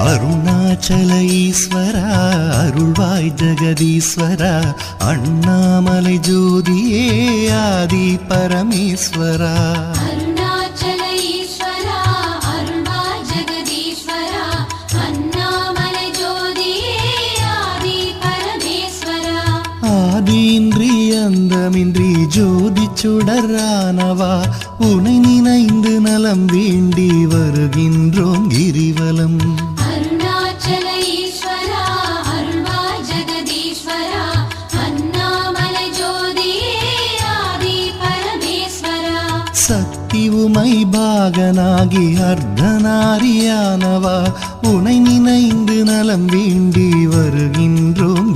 அருணாச்சல ஈஸ்வரா அருள்வாய் ஜெகதீஸ்வரா அண்ணாமலை ஜோதியே ஆதி பரமேஸ்வரா அருணாச்சல ஈஸ்வரா அருள்வாய் ஜெகதீஸ்வரா அண்ணாமலை ஜோதியே ஆதி பரமேஸ்வரா ஆதியின்றி அந்தமின்றி ஜோதி சுடரானவா உனை நினைந்து நலம் வேண்டி வருகின்றோம் கிரிவலம் அருணாச்சல ஈஸ்வரா அருள்வாய் ஜெகதீஸ்வரா அண்ணாமலை ஜோதியே ஆதி பரமேஸ்வரா சக்தி உமை பாகனாகி அர்த்தநாரியானவா உனை நினைந்து நலம் வேண்டி வருகின்றோம்